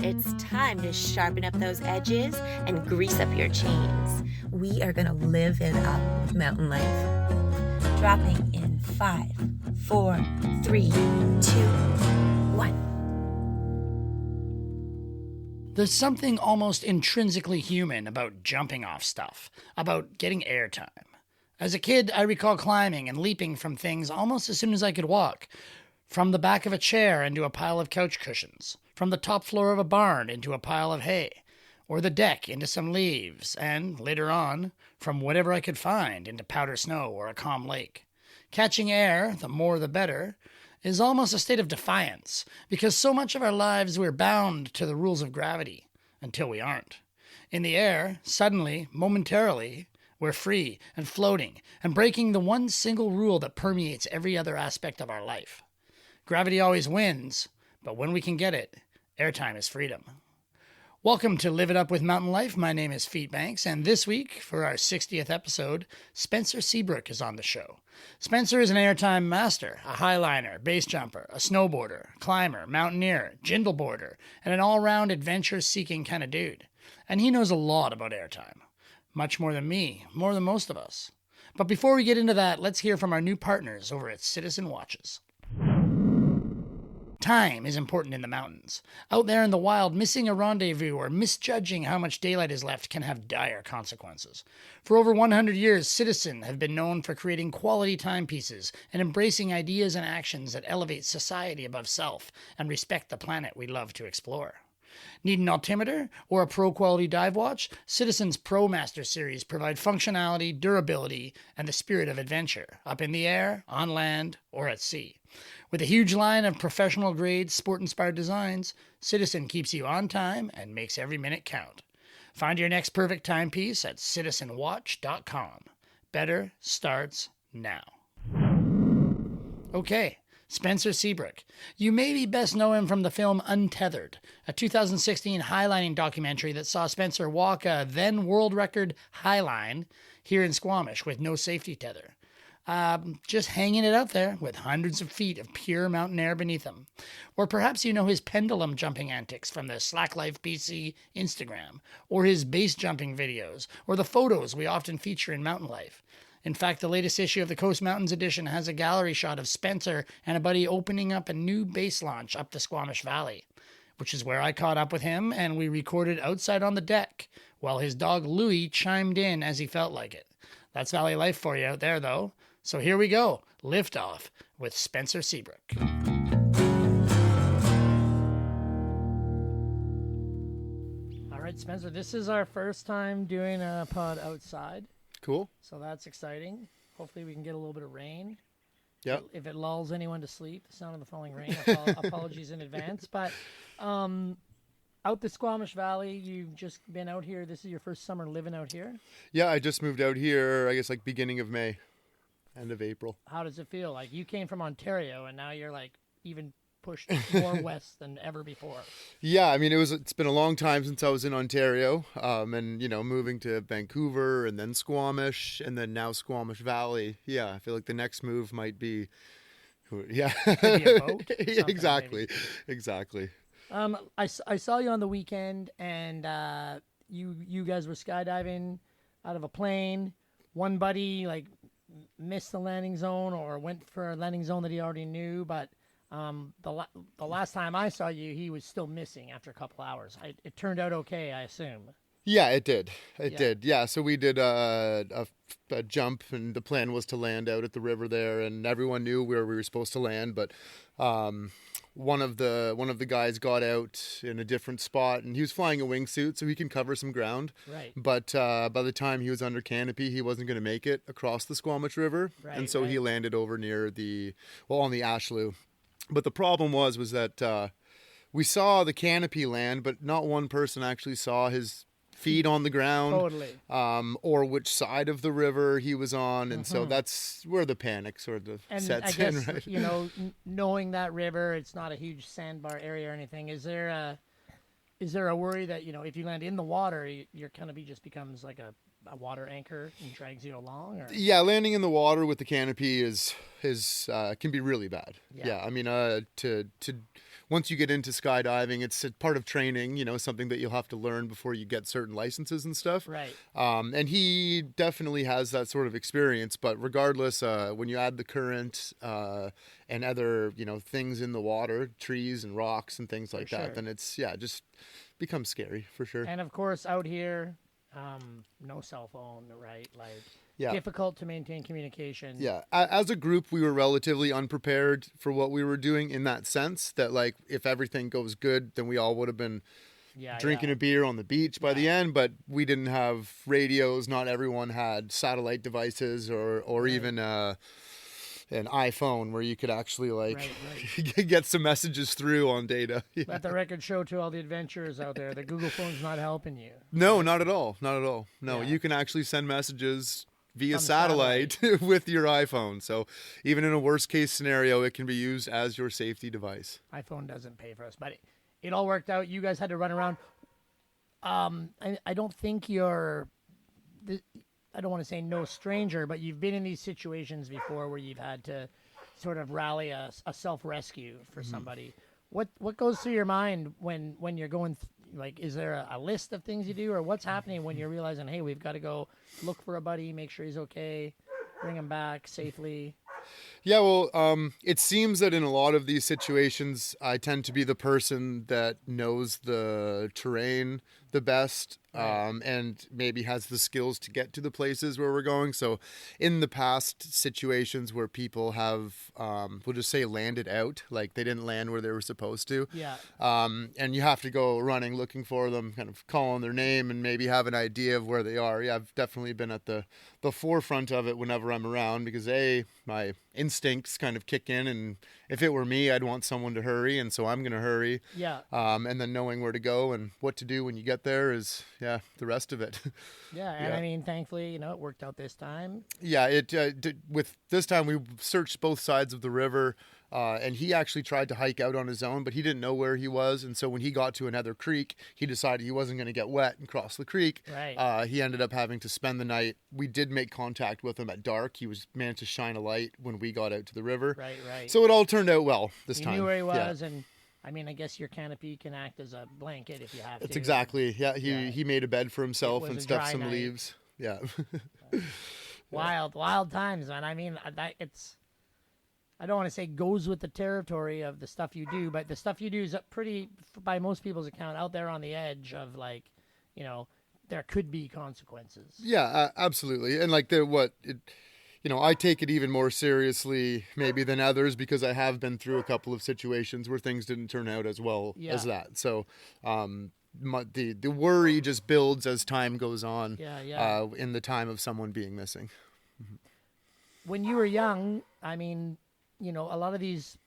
it's time to sharpen up those edges and grease up your chains. We are going to live it up with mountain life. Dropping in 5, 4, 3, 2, 1. There's something almost intrinsically human about jumping off stuff, about getting airtime. As a kid, I recall climbing and leaping from things almost as soon as I could walk. From the back of a chair into a pile of couch cushions, from the top floor of a barn into a pile of hay, or the deck into some leaves, and, later on, from whatever I could find into powder snow or a calm lake. Catching air, the more the better, is almost a state of defiance, because so much of our lives we're bound to the rules of gravity, until we aren't. In the air, suddenly, momentarily, we're free and floating and breaking the one single rule that permeates every other aspect of our life. Gravity always wins, but when we can get it, airtime is freedom. Welcome to Live It Up with Mountain Life. My name is Feet Banks, and this week, for our 60th episode, Spencer Seabrooke is on the show. Spencer is an airtime master, a highliner, base jumper, a snowboarder, climber, mountaineer, jindle boarder, and an all-round adventure-seeking kind of dude. And he knows a lot about airtime. Much more than me, more than most of us. But before we get into that, let's hear from our new partners over at Citizen Watches. Time is important in the mountains. Out there in the wild, missing a rendezvous or misjudging how much daylight is left can have dire consequences. For over 100 years, Citizen have been known for creating quality timepieces and embracing ideas and actions that elevate society above self and respect the planet we love to explore. Need an altimeter or a pro-quality dive watch? Citizen's ProMaster series provide functionality, durability, and the spirit of adventure, up in the air, on land, or at sea. With a huge line of professional-grade, sport-inspired designs, Citizen keeps you on time and makes every minute count. Find your next perfect timepiece at citizenwatch.com. Better starts now. Okay. Spencer Seabrooke. You maybe best know him from the film Untethered, a 2016 highlining documentary that saw Spencer walk a then world record highline here in Squamish with no safety tether. Just hanging it out there with hundreds of feet of pure mountain air beneath him. Or perhaps you know his pendulum jumping antics from the Slacklife BC Instagram, or his base jumping videos, or the photos we often feature in Mountain Life. In fact, the latest issue of the Coast Mountains edition has a gallery shot of Spencer and a buddy opening up a new base launch up the Squamish Valley, which is where I caught up with him and we recorded outside on the deck while his dog Louie chimed in as he felt like it. That's Valley life for you out there, though. So here we go. Lift off with Spencer Seabrooke. All right, Spencer, this is our first time doing a pod outside. Cool. So that's exciting. Hopefully we can get a little bit of rain. Yep. If it lulls anyone to sleep, the sound of the falling rain, apologies in advance. But out the Squamish Valley, you've just been out here. This is your first summer living out here? Yeah, I just moved out here, I guess, like beginning of May, end of April. How does it feel? Like you came from Ontario and now you're like even pushed more west than ever before. Yeah, I mean, it's been a long time since I was in Ontario, and, moving to Vancouver and then Squamish and then now Squamish Valley. Yeah, I feel like the next move might be, yeah. Maybe a boat? Yeah, exactly. I saw you on the weekend and you guys were skydiving out of a plane. One buddy missed the landing zone or went for a landing zone that he already knew, but the last time I saw you, he was still missing after a couple hours. It turned out okay, I assume. Yeah, it did. It did. Yeah, so we did a jump, and the plan was to land out at the river there, and everyone knew where we were supposed to land. But one of the guys got out in a different spot, and he was flying a wingsuit, so he can cover some ground. Right. But by the time he was under canopy, he wasn't going to make it across the Squamish River, and so he landed over near on the Ashlew. But the problem was that we saw the canopy land, but not one person actually saw his feet on the ground. Totally. Or which side of the river he was on. And so that's where the panic sort of sets in, right? Knowing that river, it's not a huge sandbar area or anything. Is there a worry that, if you land in the water, your canopy just becomes like a water anchor and drags you along? Or? Yeah, landing in the water with the canopy is can be really bad. Yeah, I mean, once you get into skydiving, it's a part of training, you know, something that you'll have to learn before you get certain licenses and stuff. Right. And he definitely has that sort of experience. But regardless, when you add the current and other, you know, things in the water, trees and rocks and things like that, then it's, just becomes scary for sure. And of course, out here, no cell phone, right? Like, difficult to maintain communication. Yeah. As a group, we were relatively unprepared for what we were doing in that sense that, like, if everything goes good, then we all would have been drinking a beer on the beach by the end, but we didn't have radios. Not everyone had satellite devices or even an iPhone where you could actually, like, get some messages through on data. Let the record show to all the adventurers out there that Google phone's not helping you. No, not at all. Not at all. No, you can actually send messages via satellite with your iPhone. So even in a worst case scenario, it can be used as your safety device. iPhone doesn't pay for us, but it all worked out. You guys had to run around. I don't think you're, I don't want to say no stranger, but you've been in these situations before where you've had to sort of rally a self-rescue for somebody. What goes through your mind when you're going like, is there a list of things you do, or what's happening when you're realizing, hey, we've got to go look for a buddy, make sure he's okay, bring him back safely? Yeah, well, it seems that in a lot of these situations, I tend to be the person that knows the terrain the best, and maybe has the skills to get to the places where we're going. So in the past situations where people have, we'll just say, landed out, like they didn't land where they were supposed to. Yeah. And you have to go running, looking for them, kind of calling their name and maybe have an idea of where they are. Yeah, I've definitely been at the forefront of it whenever I'm around because my instincts kind of kick in, and if it were me, I'd want someone to hurry, and so I'm going to hurry. Yeah. And then knowing where to go and what to do when you get there is, the rest of it. Yeah, and I mean, thankfully, it worked out this time. Yeah, with this time we searched both sides of the river, and he actually tried to hike out on his own, but he didn't know where he was, and so when he got to another creek, he decided he wasn't going to get wet and cross the creek. Right. He ended up having to spend the night. We did make contact with him at dark. He managed to shine a light when we got out to the river. Right. So it all turned out well this time. You knew where he was, and I mean, I guess your canopy can act as a blanket if you have to. That's exactly. Yeah, he made a bed for himself and stuffed some leaves. Yeah. Wild times, man. I mean, I don't want to say goes with the territory of the stuff you do, but the stuff you do is pretty, by most people's account, out there on the edge of, like, there could be consequences. Yeah, absolutely. And like I take it even more seriously maybe than others because I have been through a couple of situations where things didn't turn out as well as that. So the worry just builds as time goes on. In the time of someone being missing. When you were young, I mean, a lot of these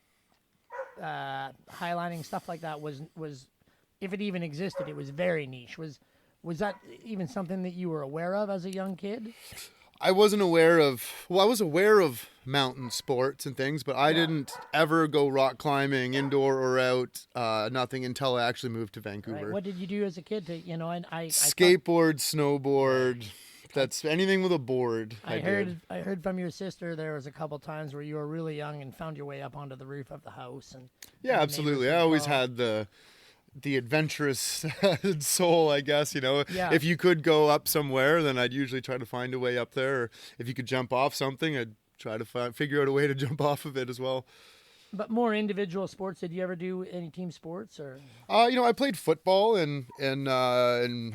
highlining stuff like that was if it even existed, it was very niche. Was that even something that you were aware of as a young kid? I wasn't aware of, I was aware of mountain sports and things, but I didn't ever go rock climbing indoor or out, nothing until I actually moved to Vancouver. Right. What did you do as a kid to, skateboard, snowboard, that's anything with a board. I heard from your sister there was a couple times where you were really young and found your way up onto the roof of the house. And absolutely. I always had the adventurous soul, I guess, If you could go up somewhere, then I'd usually try to find a way up there. Or if you could jump off something, I'd try to figure out a way to jump off of it as well. But more individual sports. Did you ever do any team sports or? I played football in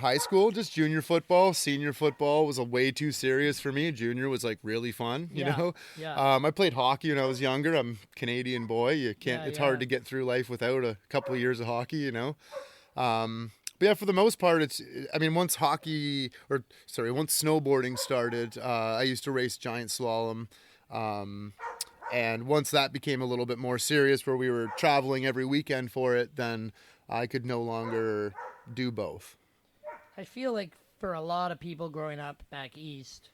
high school, just junior football. Senior football was way too serious for me. Junior was like really fun, you know. Yeah. I played hockey when I was younger. I'm a Canadian boy. You can't. It's hard to get through life without a couple of years of hockey, But yeah, for the most part, once snowboarding started, I used to race giant slalom. And once that became a little bit more serious, where we were traveling every weekend for it, then I could no longer do both. I feel like for a lot of people growing up back east,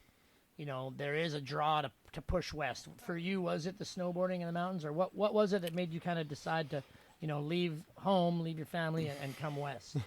there is a draw to push west. For you, was it the snowboarding in the mountains, or what was it that made you kind of decide to, leave home, leave your family, and come west?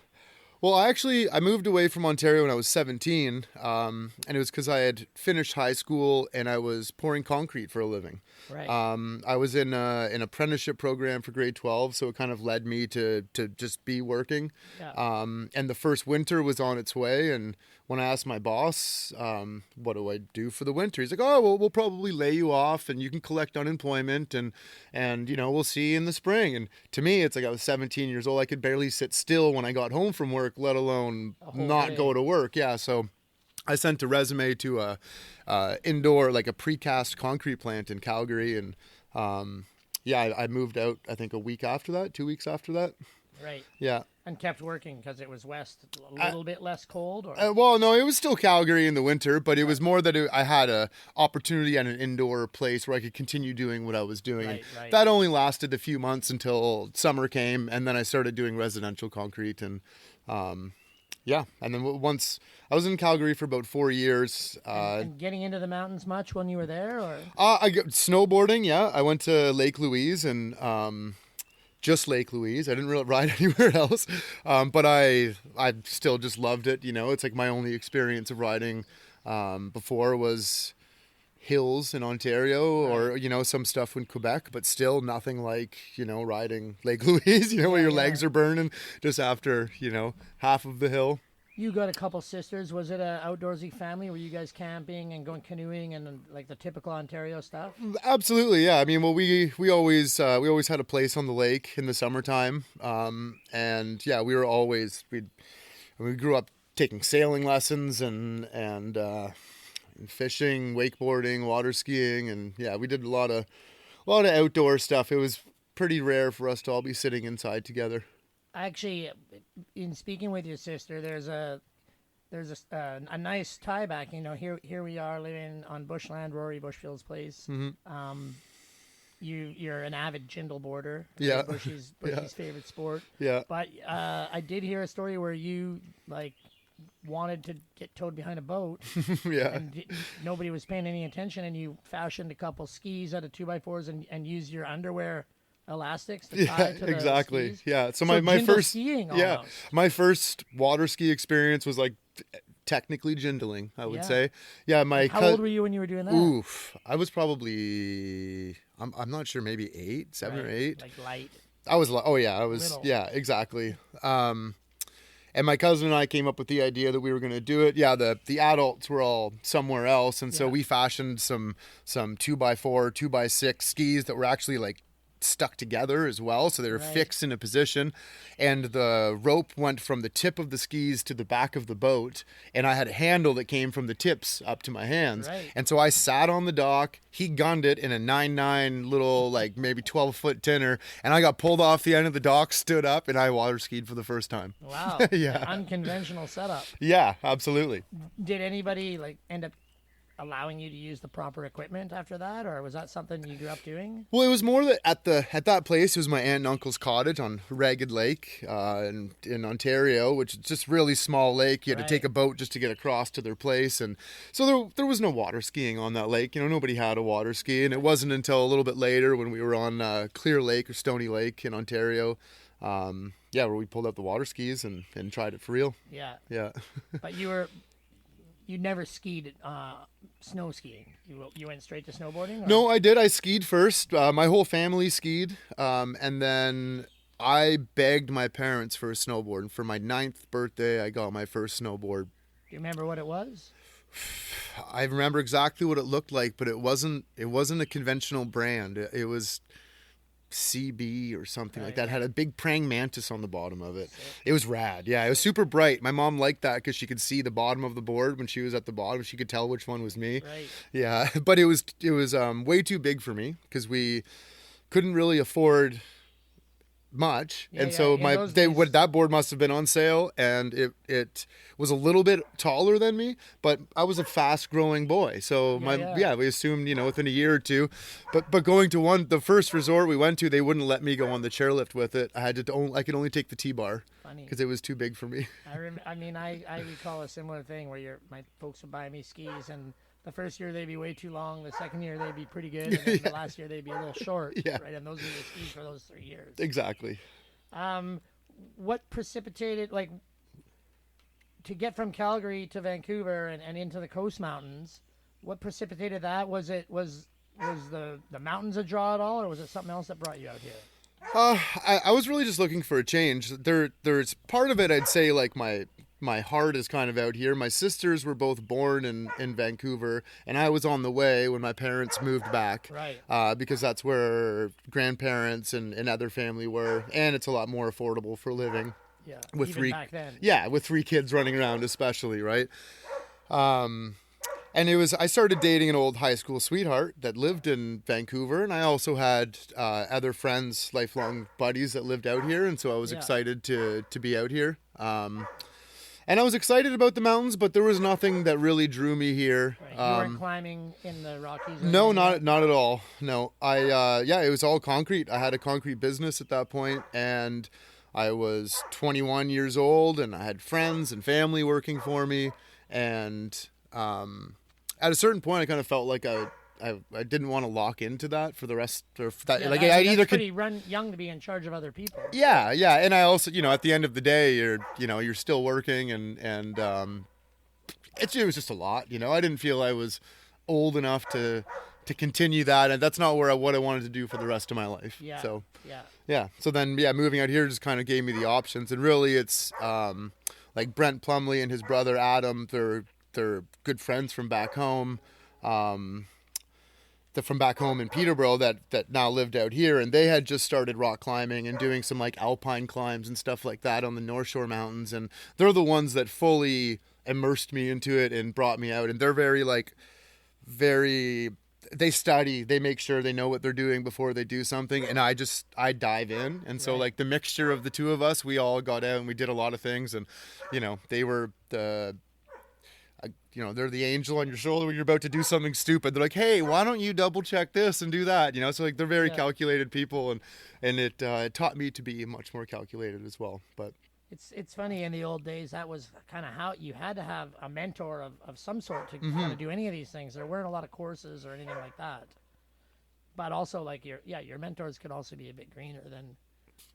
Well, I moved away from Ontario when I was 17, and it was because I had finished high school and I was pouring concrete for a living. Right. I was in an apprenticeship program for grade 12, so it kind of led me to just be working. Yeah. And the first winter was on its way, and when I asked my boss, what do I do for the winter? He's like, oh, well, we'll probably lay you off and you can collect unemployment and we'll see you in the spring. And to me, it's like I was 17 years old. I could barely sit still when I got home from work, let alone not go to work. Yeah. So I sent a resume to a indoor, like a precast concrete plant in Calgary. And I moved out, I think 2 weeks after that. Right. Yeah. And kept working because it was west, a little bit less cold? Or? Well, no, it was still Calgary in the winter, but it was more that I had a opportunity at an indoor place where I could continue doing what I was doing. Right. That only lasted a few months until summer came, and then I started doing residential concrete. And and then once I was in Calgary for about 4 years. And getting into the mountains much when you were there? Or? I snowboarding, yeah. I went to Lake Louise and... just Lake Louise. I didn't really ride anywhere else, but I still just loved it. It's like my only experience of riding before was hills in Ontario or some stuff in Quebec, but still nothing like riding Lake Louise. Where your legs are burning just after half of the hill. You got a couple sisters. Was it an outdoorsy family? Were you guys camping and going canoeing and like the typical Ontario stuff? Absolutely, yeah. I mean, well, we always had a place on the lake in the summertime, and yeah, we grew up taking sailing lessons and fishing, wakeboarding, water skiing, and yeah, we did a lot of outdoor stuff. It was pretty rare for us to all be sitting inside together. Actually, in speaking with your sister, there's a nice tie back. Here we are living on bushland, Rory Bushfield's place. Mm-hmm. You're an avid jindle boarder. Yeah. Bushy's favorite sport. Yeah. But I did hear a story where you wanted to get towed behind a boat. Yeah. And nobody was paying any attention, and you fashioned a couple skis out of 2x4s and used your underwear elastics to tie to the exactly skis. Yeah, so my first skiing almost. My first water ski experience was like technically jindling, I would say. Yeah, how old were you when you were doing that? Oof, I was probably I'm not sure, maybe 7 or 8. Like light. I was I was Little. Yeah, exactly. And my cousin and I came up with the idea that we were going to do it. Yeah, the adults were all somewhere else, and so we fashioned some 2x4, 2x6 skis that were actually like stuck together as well, so they were fixed in a position, and the rope went from the tip of the skis to the back of the boat, and I had a handle that came from the tips up to my hands, and so I sat on the dock. He gunned it in a 9.9 little, like maybe 12-foot tenor, and I got pulled off the end of the dock, stood up, and I water skied for the first time. Wow. Yeah. Unconventional setup. Yeah, absolutely. Did anybody end up allowing you to use the proper equipment after that, or was that something you grew up doing? Well, it was more that at that place, it was my aunt and uncle's cottage on Ragged Lake in Ontario, which is just really small lake. You had to take a boat just to get across to their place, and so there was no water skiing on that lake. Nobody had a water ski, and it wasn't until a little bit later when we were on Clear Lake or Stony Lake in Ontario, where we pulled out the water skis and tried it for real. Yeah. But you never skied snow skiing. You went straight to snowboarding? Or? No, I did. I skied first. My whole family skied. And then I begged my parents for a snowboard. And for my 9th birthday, I got my first snowboard. Do you remember what it was? I remember exactly what it looked like, but it wasn't a conventional brand. It was CB or something like that. It had a big praying mantis on the bottom of it. It was rad. Yeah, it was super bright. My mom liked that because she could see the bottom of the board when she was at the bottom. She could tell which one was me. Right. Yeah, but it was way too big for me because we couldn't really afford much, and so that board must have been on sale, and it was a little bit taller than me, but I was a fast growing boy, so we assumed within a year or two, but going to the first resort we went to, they wouldn't let me go on the chairlift with it. I could only take the T-bar because it was too big for me. I recall a similar thing where my folks would buy me skis, and the first year they'd be way too long. The second year they'd be pretty good. And then the last year they'd be a little short. Yeah. Right. And those were the skis for those 3 years. Exactly. What precipitated, to get from Calgary to Vancouver and into the Coast Mountains, what precipitated that? Was the mountains a draw at all, or was it something else that brought you out here? I was really just looking for a change. There's part of it, I'd say, like my heart is kind of out here. My sisters were both born in Vancouver, and I was on the way when my parents moved back. Right. Because that's where grandparents and other family were, and it's a lot more affordable for living. Yeah. With even three, back then. Yeah, with 3 kids running around, especially, right? And I started dating an old high school sweetheart that lived in Vancouver, and I also had other friends, lifelong buddies that lived out here, and so I was excited to be out here. And I was excited about the mountains, but there was nothing that really drew me here. Right. You weren't climbing in the Rockies? No, not at all. No, it was all concrete. I had a concrete business at that point, and I was 21 years old, and I had friends and family working for me, and at a certain point, I kind of felt like I didn't want to lock into that for the rest of that. Yeah, like that's I either pretty young to be in charge of other people. Yeah, and I also, at the end of the day, you're still working, and it was just a lot. I didn't feel I was old enough to continue that, and that's not what I wanted to do for the rest of my life. Yeah. So yeah. So then moving out here just kind of gave me the options, and really it's like Brent Plumley and his brother Adam. They're good friends from back home. From back home in Peterborough that now lived out here, and they had just started rock climbing and doing some like alpine climbs and stuff like that on the North Shore Mountains, and they're the ones that fully immersed me into it and brought me out. And they're they study, they make sure they know what they're doing before they do something, and I dive in. And so like the mixture of the two of us, we all got out and we did a lot of things, and they were they're the angel on your shoulder when you're about to do something stupid. They're like, hey, why don't you double check this and do that? So like they're very calculated people, and it taught me to be much more calculated as well. But it's funny, in the old days, that was kind of how you had to have a mentor of some sort to kind of do any of these things. There weren't a lot of courses or anything like that. But also, like your mentors could also be a bit greener than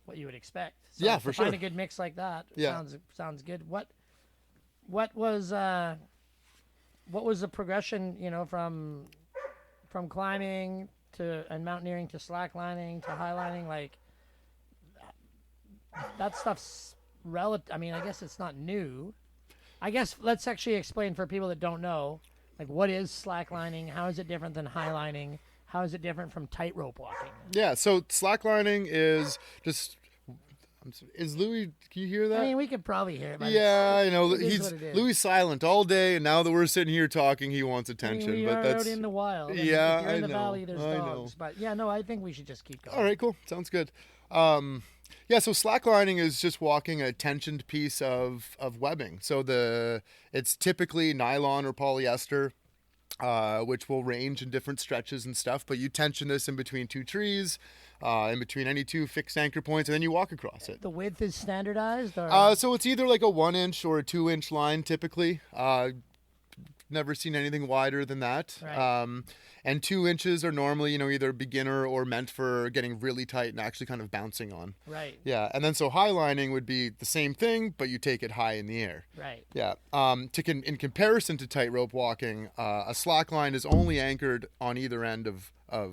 what you would expect. So for sure. Find a good mix like that. Sounds good. What was the progression, from climbing and mountaineering to slacklining to highlining? Like that stuff's relative. I mean, I guess it's not new. I guess let's actually explain for people that don't know, like, what is slacklining? How is it different than highlining? How is it different from tightrope walking? Yeah, so slacklining is just. Is Louis? Can you hear that? I mean, we could probably hear it. But I know. Louis silent all day, and now that we're sitting here talking, he wants attention. We are out in the wild. Yeah, if you're in the know. valley, there's dogs. But I think we should just keep going. All right, cool. Sounds good. So slacklining is just walking a tensioned piece of webbing. So it's typically nylon or polyester, which will range in different stretches and stuff. But you tension this in between 2 trees. In between any 2 fixed anchor points, and then you walk across it. The width is standardized? Or? So it's either like a 1-inch or a 2-inch line typically. Never seen anything wider than that. Right. And 2 inches are normally, either beginner or meant for getting really tight and actually kind of bouncing on. Right. Yeah, and then so highlining would be the same thing, but you take it high in the air. Right. Yeah. In comparison to tightrope walking, a slack line is only anchored on either end of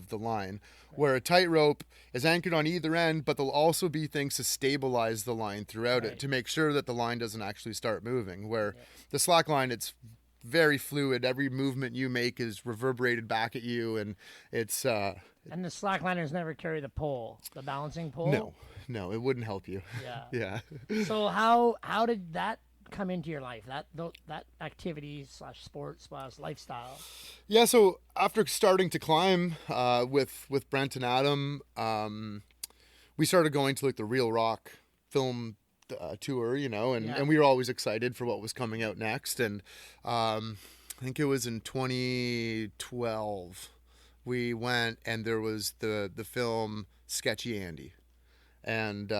the line, where a tightrope is anchored on either end, but there'll also be things to stabilize the line throughout it to make sure that the line doesn't actually start moving. Where the slack line, it's very fluid. Every movement you make is reverberated back at you, and it's and the slackliners never carry the balancing pole. No, it wouldn't help you. Yeah. So how did that come into your life, that activity / sport / lifestyle? Yeah, so after starting to climb with Brent and Adam, we started going to like the Real Rock film tour, and we were always excited for what was coming out next. And I think it was in 2012 we went, and there was the film Sketchy Andy, and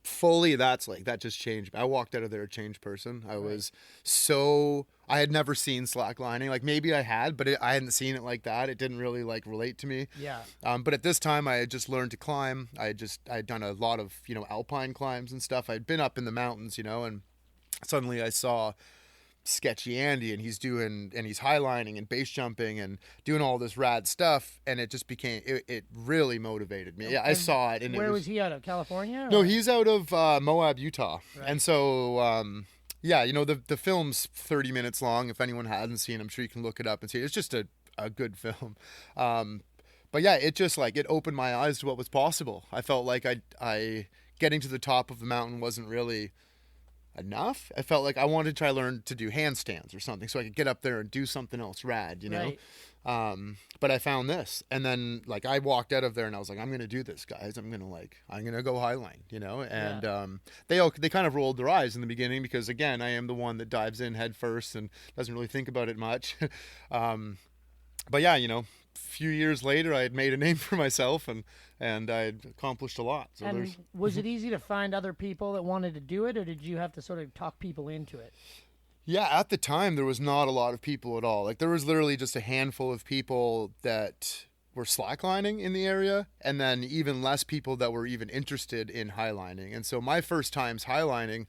fully that just changed. I walked out of there a changed person. I had never seen slacklining. Like maybe I had, but I hadn't seen it like that. It didn't really like relate to me. Yeah. But at this time I had just learned to climb. I'd done a lot of, alpine climbs and stuff. I'd been up in the mountains, and suddenly I saw Sketchy Andy, and he's highlining and base jumping and doing all this rad stuff, and it just became it really motivated me. Yeah, I saw it. And where was he out of? California? No, he's out of Moab, Utah. Right. And so yeah, you know, the film's 30 minutes long. If anyone hasn't seen it, I'm sure you can look it up and see it. It's just a good film. But yeah, it just like it opened my eyes to what was possible. I felt like I getting to the top of the mountain wasn't really enough. I felt like I wanted to try to learn to do handstands or something so I could get up there and do something else rad, you know. Right. But I found this, and then like I walked out of there and I was like, I'm gonna do this, guys. I'm gonna go highline, you know. And they kind of rolled their eyes in the beginning because again, I am the one that dives in head first and doesn't really think about it much. But yeah, you know, a few years later, I had made a name for myself and I had accomplished a lot. So and was it easy to find other people that wanted to do it, or did you have to sort of talk people into it? Yeah, at the time, there was not a lot of people at all. Like, there was literally just a handful of people that were slacklining in the area, and then even less people that were even interested in highlining. And so my first times highlining,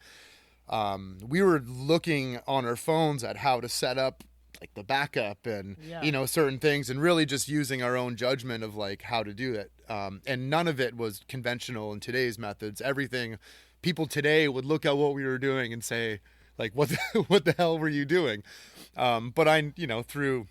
we were looking on our phones at how to set up like the backup and you know, certain things, and really just using our own judgment of like how to do it. And none of it was conventional in today's methods. Everything, people today would look at what we were doing and say like, what the hell were you doing? But I, you know, through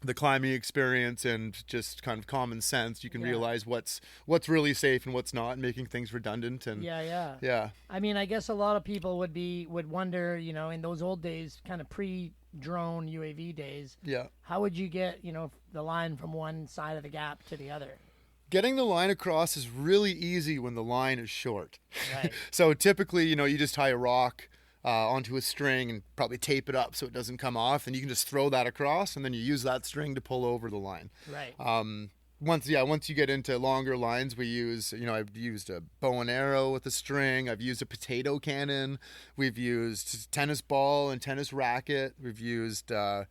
the climbing experience and just kind of common sense, you can realize what's really safe and what's not, and making things redundant. And yeah. I mean, I guess a lot of people would wonder, you know, in those old days, kind of pre-drone UAV days, how would you get, you know, the line from one side of the gap to the other? Getting the line across is really easy when the line is short. Right. So typically, you know, you just tie a rock onto a string and probably tape it up so it doesn't come off, and you can just throw that across, and then you use that string to pull over the line. Right. Once you get into longer lines, we use, you know, I've used a bow and arrow with a string. I've used a potato cannon. We've used tennis ball and tennis racket. We've used a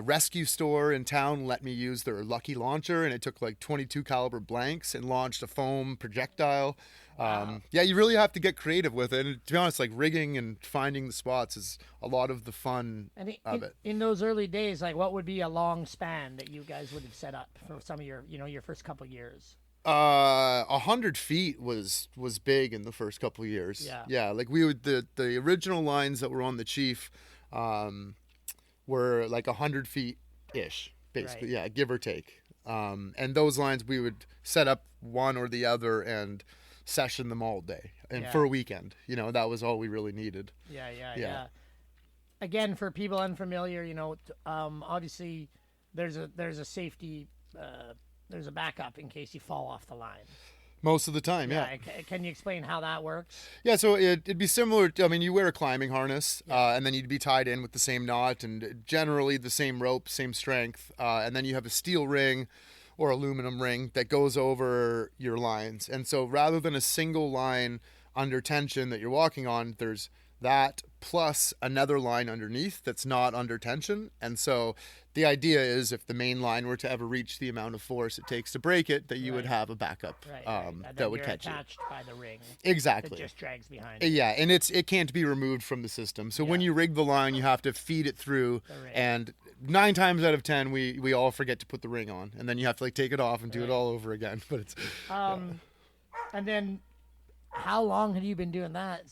rescue store in town let me use their lucky launcher, and it took like 22 caliber blanks and launched a foam projectile. Wow. Yeah, you really have to get creative with it. And to be honest, like rigging and finding the spots is a lot of the fun of it. In those early days, like what would be a long span that you guys would have set up for some of your, you know, your first couple of years? 100 feet was big in the first couple of years. Yeah. Like we would, the original lines that were on the Chief, were like 100 feet ish, basically. Right. Yeah, give or take. And those lines we would set up one or the other and session them all day and for a weekend, you know, that was all we really needed. Yeah. Again, for people unfamiliar, you know, obviously there's a safety, there's a backup in case you fall off the line. Most of the time, yeah. Can you explain how that works? Yeah, so it'd be similar to, I mean, you wear a climbing harness, and then you'd be tied in with the same knot and generally the same rope, same strength, and then you have a steel ring or aluminum ring that goes over your lines. And so rather than a single line under tension that you're walking on, there's that plus another line underneath that's not under tension. And so the idea is if the main line were to ever reach the amount of force it takes to break it, that you would have a backup that would catch attached by the ring. Exactly. It just drags behind it. Yeah, and it can't be removed from the system. So when you rig the line, you have to feed it through, and 9 times out of 10 we all forget to put the ring on, and then you have to like take it off and do it all over again. But it's and then how long had you been doing that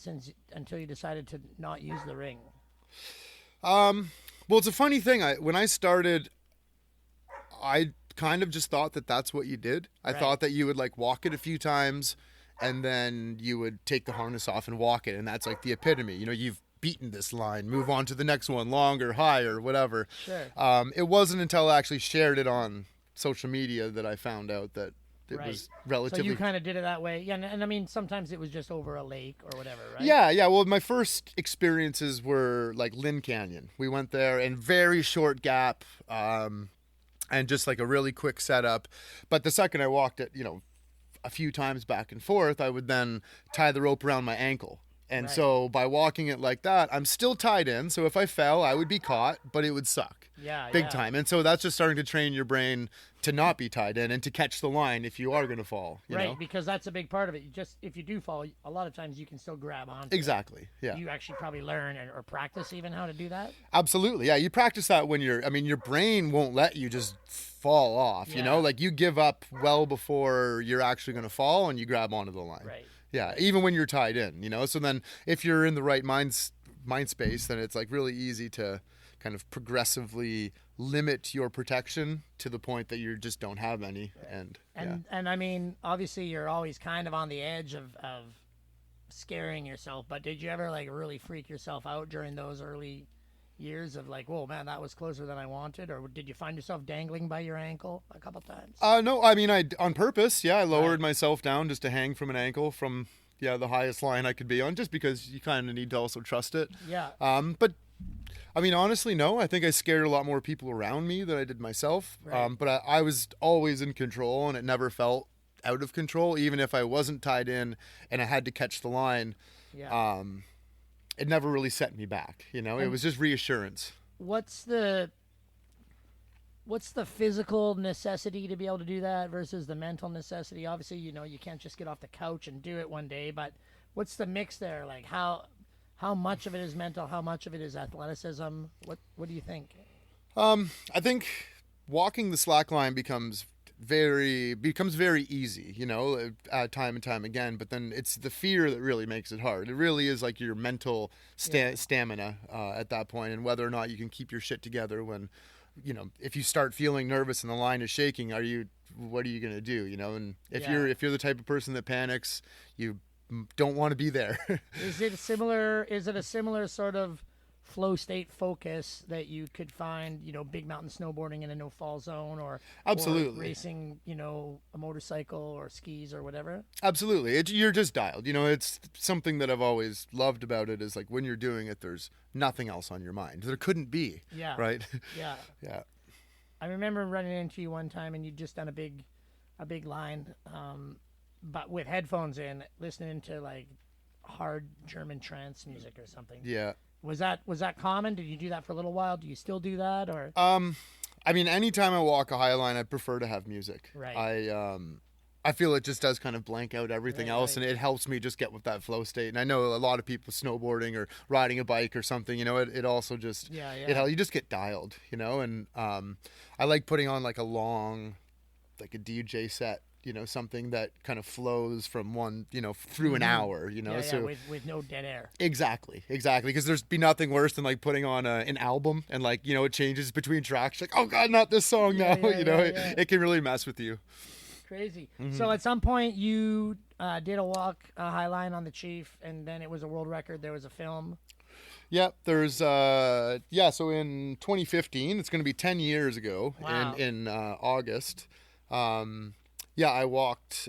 until you decided to not use the ring? Well, it's a funny thing. When I started, I kind of just thought that that's what you did. I thought that you would like walk it a few times and then you would take the harness off and walk it. And that's like the epitome. You know, you've beaten this line, move on to the next one, longer, higher, whatever. Sure. It wasn't until I actually shared it on social media that I found out that it was relatively... So you kind of did it that way. Yeah, and I mean, sometimes it was just over a lake or whatever, right? Yeah. Well, my first experiences were like Lynn Canyon. We went there in very short gap and just like a really quick setup. But the second I walked it, you know, a few times back and forth, I would then tie the rope around my ankle. And Right. so by walking it like that, I'm still tied in. So if I fell, I would be caught, but it would suck. Yeah. Big time. And so that's just starting to train your brain to not be tied in and to catch the line if you are going to fall. You Right, know? because that's a big part of it. If you do fall, a lot of times you can still grab onto Exactly. Yeah. it. You actually probably learn or practice even how to do that. Absolutely. Yeah. You practice that when your brain won't let you just fall off, you know, like you give up well before you're actually going to fall and you grab onto the line. Right. Yeah. Even when you're tied in, you know, so then if you're in the right mind space, then it's like really easy to kind of progressively limit your protection to the point that you just don't have any. Right. And I mean, obviously you're always kind of on the edge of scaring yourself, but did you ever like really freak yourself out during those early years of like, whoa, man, that was closer than I wanted? Or did you find yourself dangling by your ankle a couple times? No, I mean, I on purpose, I lowered myself down just to hang from an ankle from, the highest line I could be on, just because you kind of need to also trust it. Yeah. But I mean, honestly, no, I think I scared a lot more people around me than I did myself. Right. But I was always in control, and it never felt out of control, even if I wasn't tied in and I had to catch the line. Yeah. It never really set me back, you know. It was just reassurance. What's the physical necessity to be able to do that versus the mental necessity? Obviously, you know, you can't just get off the couch and do it one day, but what's the mix there? Like how much of it is mental, how much of it is athleticism? What do you think? I think walking the slack line becomes very easy, you know, time and time again, but then it's the fear that really makes it hard. It really is like your mental stamina at that point, and whether or not you can keep your shit together when, you know, if you start feeling nervous and the line is shaking, what are you going to do, you know? And if you're the type of person that panics, you don't want to be there. Is it a similar sort of flow state focus that you could find, you know, big mountain snowboarding in a no fall zone, or absolutely, or racing, you know, a motorcycle or skis or whatever? Absolutely. You're just dialed, you know. It's something that I've always loved about it is like when you're doing it, there's nothing else on your mind. There couldn't be. Yeah. Right. Yeah. Yeah. I remember running into you one time and you'd just done a big line, but with headphones in, listening to like hard German trance music or something. Yeah. Was that common? Did you do that for a little while? Do you still do that, or? I mean, anytime I walk a high line, I prefer to have music. Right. I feel it just does kind of blank out everything else, and it helps me just get with that flow state. And I know a lot of people snowboarding or riding a bike or something, you know, it also just you just get dialed, you know. And I like putting on like a long, like a DJ set, you know, something that kind of flows from one, you know, through an hour, you know. So with no dead air. Exactly. Because there's be nothing worse than like putting on an album and like, you know, it changes between tracks. Like, oh God, not this song now. It can really mess with you. Crazy. So at some point you did a walk, a high line on the Chief, and then it was a world record. There was a film. Yeah, there's so in 2015, it's going to be 10 years ago. Wow. in August. I walked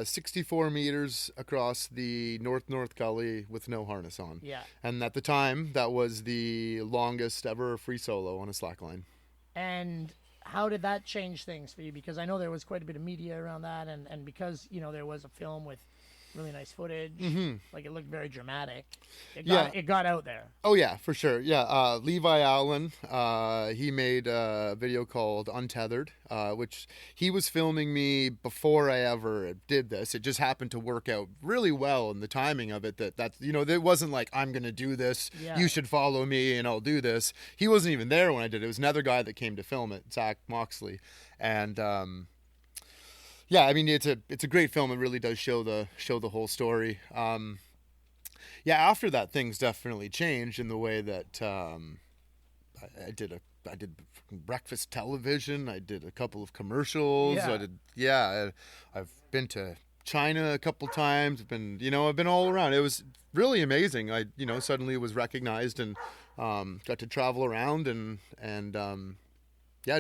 64 meters across the North Gully with no harness on. Yeah. And at the time, that was the longest ever free solo on a slackline. And how did that change things for you? Because I know there was quite a bit of media around that, and because, you know, there was a film with really nice footage, like it looked very dramatic. It got out there. Oh yeah, for sure. Yeah, Levi Allen, he made a video called Untethered, which he was filming me before I ever did this. It just happened to work out really well in the timing of it. That's you know, it wasn't like I'm gonna do this. Yeah. You should follow me and I'll do this. He wasn't even there when I did it. It was another guy that came to film it, Zach Moxley, and. Yeah, I mean it's a great film. It really does show the whole story. After that, things definitely changed in the way that I did breakfast television. I did a couple of commercials. Yeah. I've been to China a couple times. I've been all around. It was really amazing. I suddenly was recognized and got to travel around and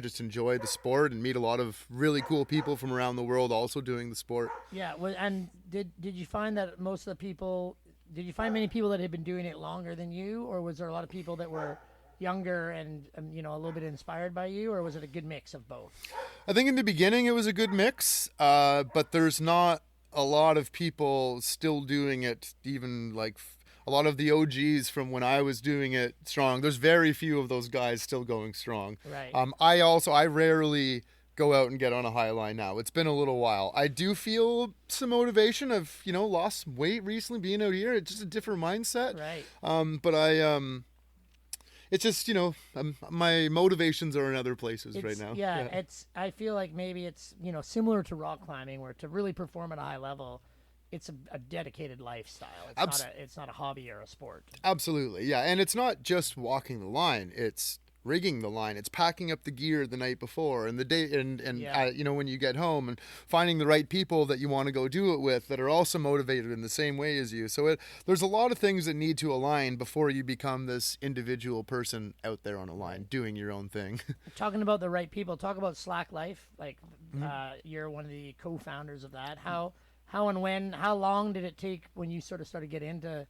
just enjoy the sport and meet a lot of really cool people from around the world also doing the sport. Yeah, well, and did you find that most of the people, did you find many people that had been doing it longer than you, or was there a lot of people that were younger and you know, a little bit inspired by you, or was it a good mix of both? I think in the beginning it was a good mix, but there's not a lot of people still doing it, even like a lot of the OGs from when I was doing it strong. There's very few of those guys still going strong. Right. I rarely go out and get on a high line now. It's been a little while. I do feel some motivation. I've, lost weight recently being out here. It's just a different mindset. Right. It's just, my motivations are in other places right now. Yeah, I feel like maybe it's, similar to rock climbing, where to really perform at a high level, it's a dedicated lifestyle. It's not a hobby or a sport. Absolutely, yeah. And it's not just walking the line. It's rigging the line. It's packing up the gear the night before and the day, and when you get home, and finding the right people that you want to go do it with that are also motivated in the same way as you. So there's a lot of things that need to align before you become this individual person out there on a line doing your own thing. Talking about the right people, talk about Slack Life. Like, you're one of the co-founders of that. How long did it take when you sort of started getting into,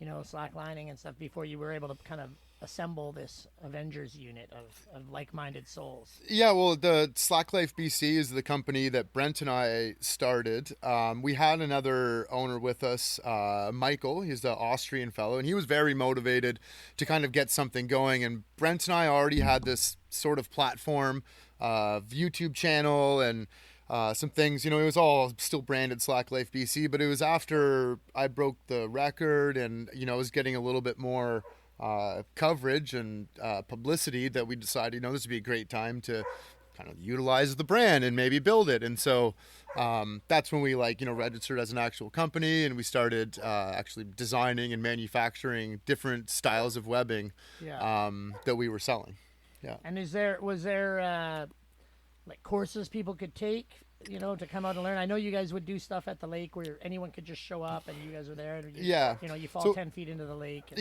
slacklining and stuff before you were able to kind of assemble this Avengers unit of like-minded souls? Yeah, well, the Slack Life BC is the company that Brent and I started. We had another owner with us, Michael. He's the Austrian fellow, and he was very motivated to kind of get something going. And Brent and I already had this sort of platform, YouTube channel, and some things, it was all still branded Slack Life BC, but it was after I broke the record and, I was getting a little bit more coverage and publicity that we decided, this would be a great time to kind of utilize the brand and maybe build it. And so that's when we registered as an actual company, and we started actually designing and manufacturing different styles of webbing that we were selling. Yeah. And was there like courses people could take, to come out and learn? I know you guys would do stuff at the lake where anyone could just show up and you guys are there. And you fall 10 feet into the lake.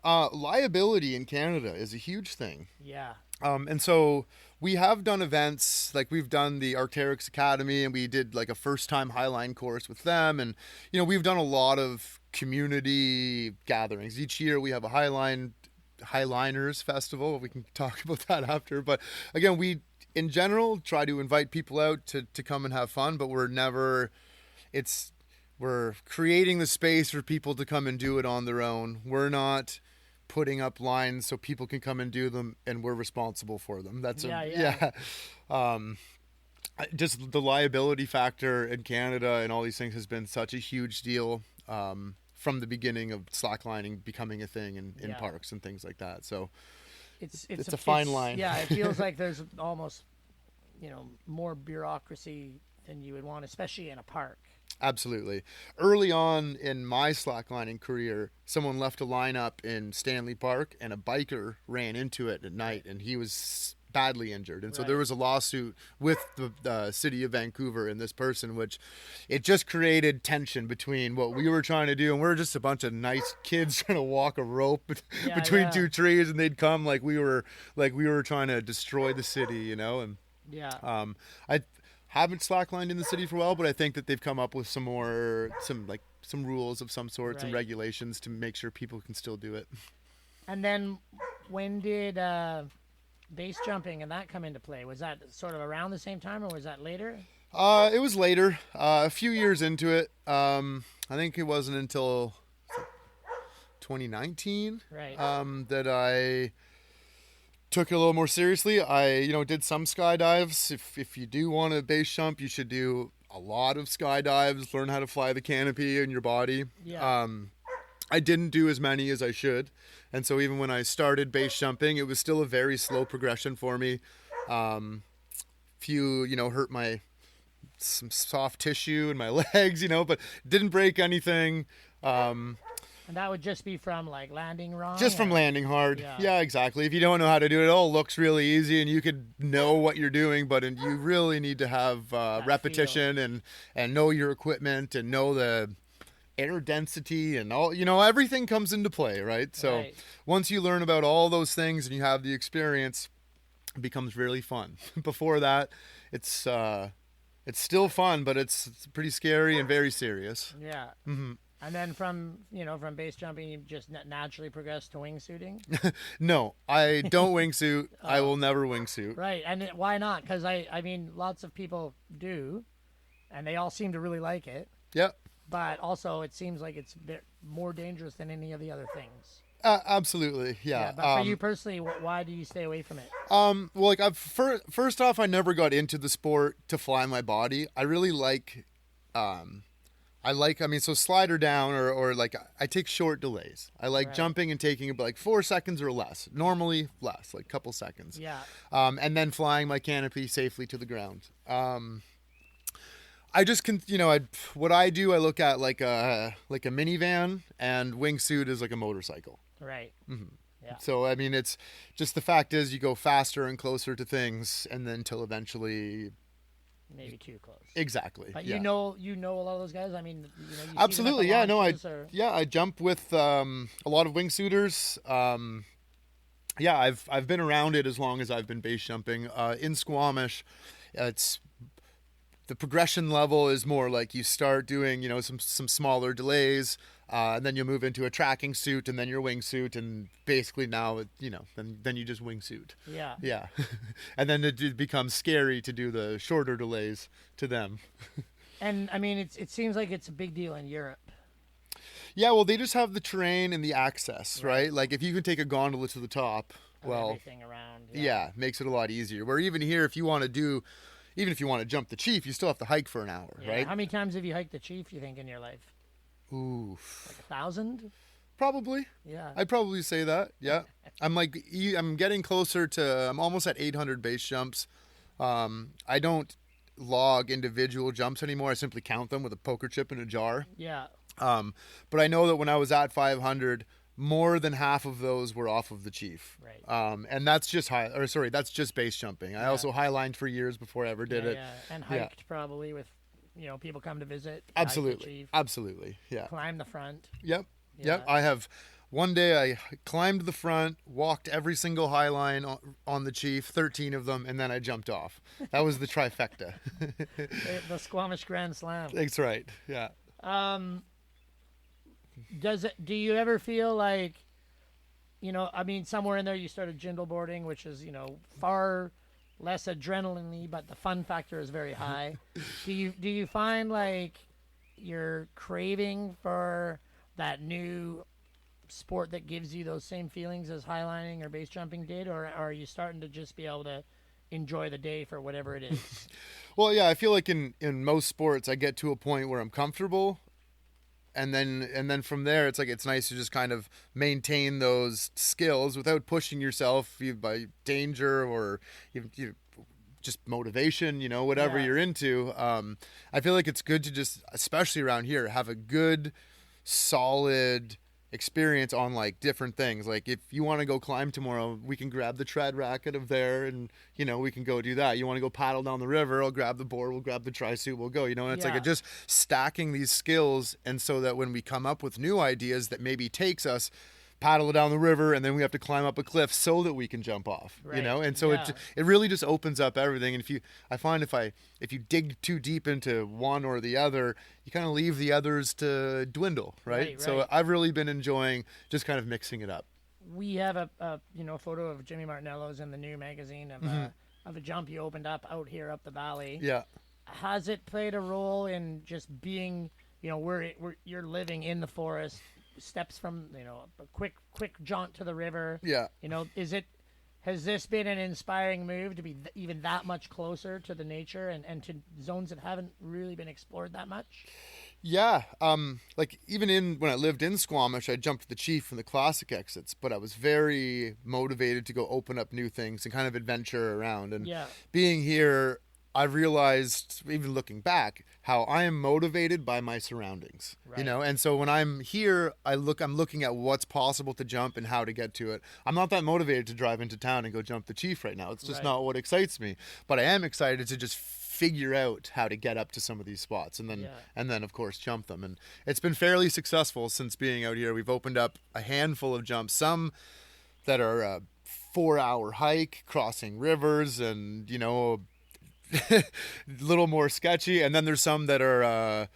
Liability in Canada is a huge thing. Yeah. And so we have done events, like we've done the Arc'teryx Academy, and we did like a first-time highline course with them. And, we've done a lot of community gatherings. Each year we have a Highliners Festival. We can talk about that after. But again, we, in general, try to invite people out to come and have fun, but we're creating the space for people to come and do it on their own. We're not putting up lines so people can come and do them, and we're responsible for them. Just the liability factor in Canada and all these things has been such a huge deal from the beginning of slacklining becoming a thing in parks and things like that. So it's a fine line. Yeah, it feels like there's almost, more bureaucracy than you would want, especially in a park. Absolutely. Early on in my slacklining career, someone left a lineup in Stanley Park, and a biker ran into it at night, and he was badly injured. And so there was a lawsuit with the city of Vancouver and this person, which it just created tension between what we were trying to do, and we're just a bunch of nice kids trying to walk a rope between two trees, and they'd come like we were trying to destroy the city, and I haven't slacklined in the city for a while, but I think that they've come up with some rules of some sort, some regulations to make sure people can still do it. And then when did base jumping and that come into play? Was that sort of around the same time, or was that later? It was later, a few years into it. I think it wasn't until 2019 that I took it a little more seriously. I did some skydives. If you do want to base jump, you should do a lot of skydives, learn how to fly the canopy in your body. I didn't do as many as I should, and so even when I started base jumping, it was still a very slow progression for me. Hurt some soft tissue in my legs, but didn't break anything. And that would just be from landing wrong? Just from landing hard. Yeah, exactly. If you don't know how to do it, it all looks really easy, and you could know what you're doing, but you really need to have repetition and know your equipment and know the air density and all, everything comes into play, right? So once you learn about all those things and you have the experience, it becomes really fun. Before that, it's still fun, but it's pretty scary and very serious. Yeah. Mm-hmm. And then from base jumping, you just naturally progressed to wingsuiting? No, I don't wingsuit. I will never wingsuit. Right. And why not? Because I mean, lots of people do, and they all seem to really like it. Yep. but also it seems like it's more dangerous than any of the other things. Absolutely, yeah. But for you personally, why do you stay away from it? Well, like first off, I never got into the sport to fly my body. I really like, so slider down or like I take short delays. I like jumping and taking about like 4 seconds or less. Normally less, like a couple seconds. Yeah. And then flying my canopy safely to the ground. I just can, what I do, I look at like a minivan, and wingsuit is like a motorcycle. Right. Mm-hmm. Yeah. So, I mean, it's just the fact is you go faster and closer to things, and then till eventually. Maybe too close. Exactly. But yeah. you know a lot of those guys. I mean, you absolutely. Yeah. No. I jump with a lot of wingsuiters. I've been around it as long as I've been base jumping. In Squamish, it's. The progression level is more like you start doing, some smaller delays, and then you move into a tracking suit and then your wingsuit, and basically now, then you just wingsuit. Yeah. Yeah. And then it becomes scary to do the shorter delays to them. And I mean, it seems like it's a big deal in Europe. Yeah, well, they just have the terrain and the access, right? Like if you can take a gondola to the top, everything around. Yeah, makes it a lot easier. Where even here, if you want to jump the Chief, you still have to hike for an hour, right? How many times have you hiked the Chief, you think, in your life? Oof. Like 1,000? Probably. Yeah. I'd probably say that, yeah. I'm getting closer to, I'm almost at 800 base jumps. I don't log individual jumps anymore. I simply count them with a poker chip in a jar. Yeah. But I know that when I was at 500, more than half of those were off of the Chief. Right. And that's just that's just base jumping. I also highlined for years before I ever did it. Yeah. And hiked probably with, people come to visit. Absolutely. Absolutely. Yeah. Climb the front. Yep. Yeah. Yep. One day I climbed the front, walked every single high line on the Chief, 13 of them, and then I jumped off. That was the trifecta. The Squamish Grand Slam. That's right. Yeah. Do you ever feel like, somewhere in there you started jindle boarding, which is, far less adrenaline-y, but the fun factor is very high. Do you find like you're craving for that new sport that gives you those same feelings as highlining or base jumping did, or are you starting to just be able to enjoy the day for whatever it is? Well, yeah, I feel like in most sports I get to a point where I'm comfortable. And then from there, it's nice to just kind of maintain those skills without pushing yourself by danger or just motivation, whatever you're into. I feel like it's good to just, especially around here, have a good, solid experience on like different things. Like if you want to go climb tomorrow, we can grab the tread racket of there and we can go do that. You want to go paddle down the river, I'll grab the board, we'll grab the tri-suit, we'll go, and it's like just stacking these skills, and so that when we come up with new ideas that maybe takes us paddle down the river and then we have to climb up a cliff so that we can jump off, and so it really just opens up everything. And I find if you dig too deep into one or the other, you kind of leave the others to dwindle, right? So I've really been enjoying just kind of mixing it up. We have a photo of Jimmy Martinello's in the new magazine of a jump you opened up out here up the valley. Yeah. Has it played a role in just being, where you're living in the forest, steps from, a quick jaunt to the river? Yeah. Has this been an inspiring move to be even that much closer to the nature and to zones that haven't really been explored that much? Yeah. Like even when I lived in Squamish, I jumped the Chief from the classic exits, but I was very motivated to go open up new things and kind of adventure around. And being here, I've realized, even looking back, how I am motivated by my surroundings, and so when I'm here, I'm looking at what's possible to jump and how to get to it. I'm not that motivated to drive into town and go jump the Chief right now. It's just not what excites me, but I am excited to just figure out how to get up to some of these spots and then of course jump them. And it's been fairly successful since being out here. We've opened up a handful of jumps, some that are a 4-hour hike crossing rivers and a little more sketchy, and then there's some that are a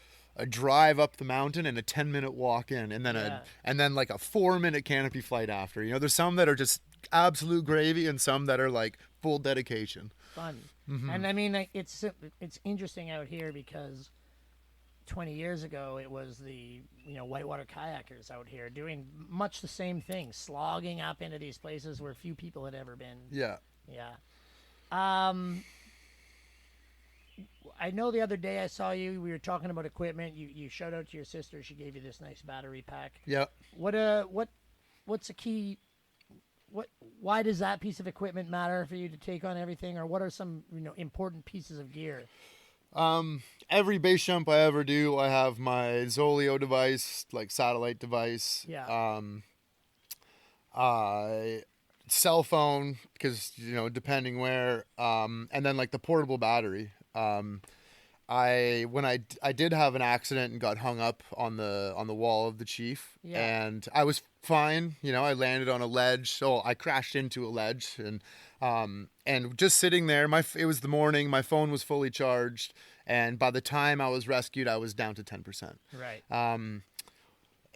drive up the mountain and a 10-minute walk in, and then like a 4-minute canopy flight after. There's some that are just absolute gravy and some that are like full dedication. Fun. And I mean, it's interesting out here because 20 years ago, it was the whitewater kayakers out here doing much the same thing, slogging up into these places where few people had ever been. Yeah. Yeah. I know the other day I saw you. We were talking about equipment. You showed out to your sister. She gave you this nice battery pack. Yeah. What's a key? Why does that piece of equipment matter for you to take on everything, or what are some important pieces of gear? Every base jump I ever do, I have my Zoleo device, like satellite device. Yeah. Cell phone, because depending where, and then like the portable battery. When I did have an accident and got hung up on the wall of the Chief, and I was fine. I landed on a ledge, so I crashed into a ledge, and just sitting there, it was the morning. My phone was fully charged, and by the time I was rescued, I was down to 10%. Right. And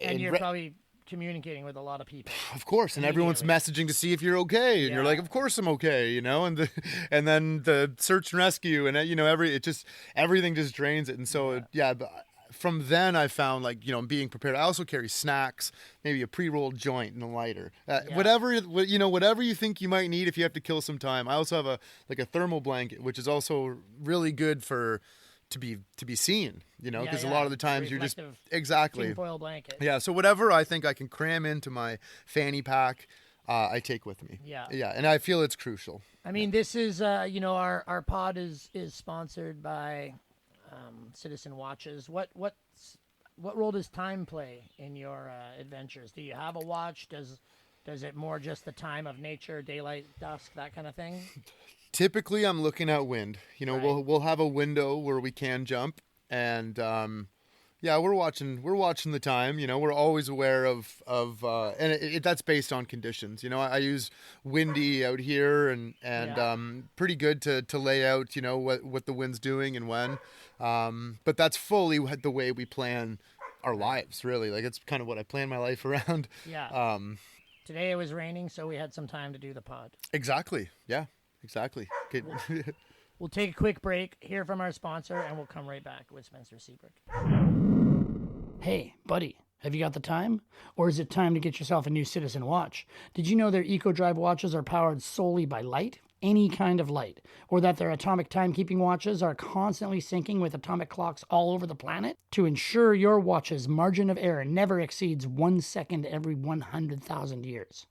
you're probably communicating with a lot of people, of course, and everyone's messaging to see if you're okay, and you're like, of course I'm okay, and then the search and rescue, and everything just drains it, and so but from then I found being prepared. I also carry snacks, maybe a pre-rolled joint and a lighter, whatever you think you might need if you have to kill some time. I also have a thermal blanket, which is also really good for to be seen, because a lot of the times you're just tinfoil blanket. Yeah, so whatever I think I can cram into my fanny pack, I take with me. Yeah, and I feel it's crucial. I mean, this is our pod is sponsored by Citizen Watches. What role does time play in your adventures? Do you have a watch? Does it more just the time of nature, daylight, dusk, that kind of thing? Typically, I'm looking at wind. Right. We'll have a window where we can jump, and we're watching the time. We're always aware of and that's based on conditions. I use windy out here, and pretty good to lay out. What the wind's doing and when, but that's fully the way we plan our lives. Really, it's kind of what I plan my life around. Yeah. Today it was raining, so we had some time to do the pod. Exactly. Yeah. Exactly. We'll take a quick break, hear from our sponsor, and we'll come right back with Spencer Seabrooke. Hey, buddy, have you got the time? Or is it time to get yourself a new Citizen watch? Did you know their EcoDrive watches are powered solely by light? Any kind of light. Or that their atomic timekeeping watches are constantly syncing with atomic clocks all over the planet? To ensure your watch's margin of error never exceeds 1 second every 100,000 years.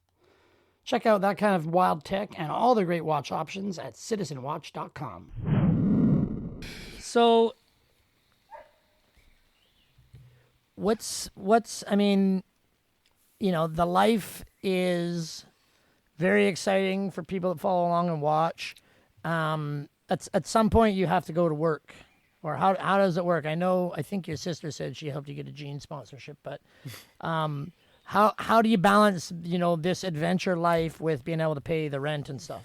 Check out that kind of wild tech and all the great watch options at citizenwatch.com. So, the life is very exciting for people that follow along and watch. At some point you have to go to work. Or how does it work? I think your sister said she helped you get a jean sponsorship, but How do you balance, this adventure life with being able to pay the rent and stuff?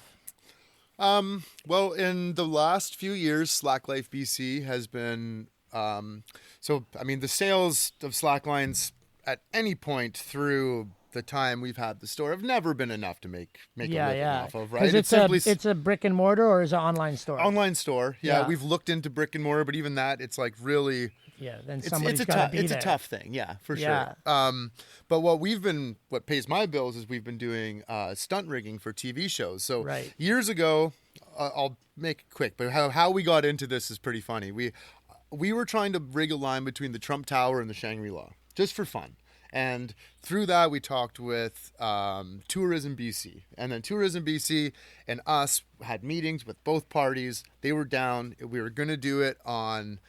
Well, in the last few years, Slack Life BC has been, the sales of Slacklines at any point through the time we've had the store have never been enough to make a living off of, right? It's a brick and mortar, or is it an online store? Online store. Yeah. We've looked into brick and mortar, but even that, it's really... Yeah, then somebody's got to be there. It's a tough thing, for sure. But what pays my bills is we've been doing stunt rigging for TV shows. So years ago, I'll make it quick, but how we got into this is pretty funny. We were trying to rig a line between the Trump Tower and the Shangri-La, just for fun. And through that, we talked with Tourism BC. And then Tourism BC and us had meetings with both parties. They were down. We were going to do it on...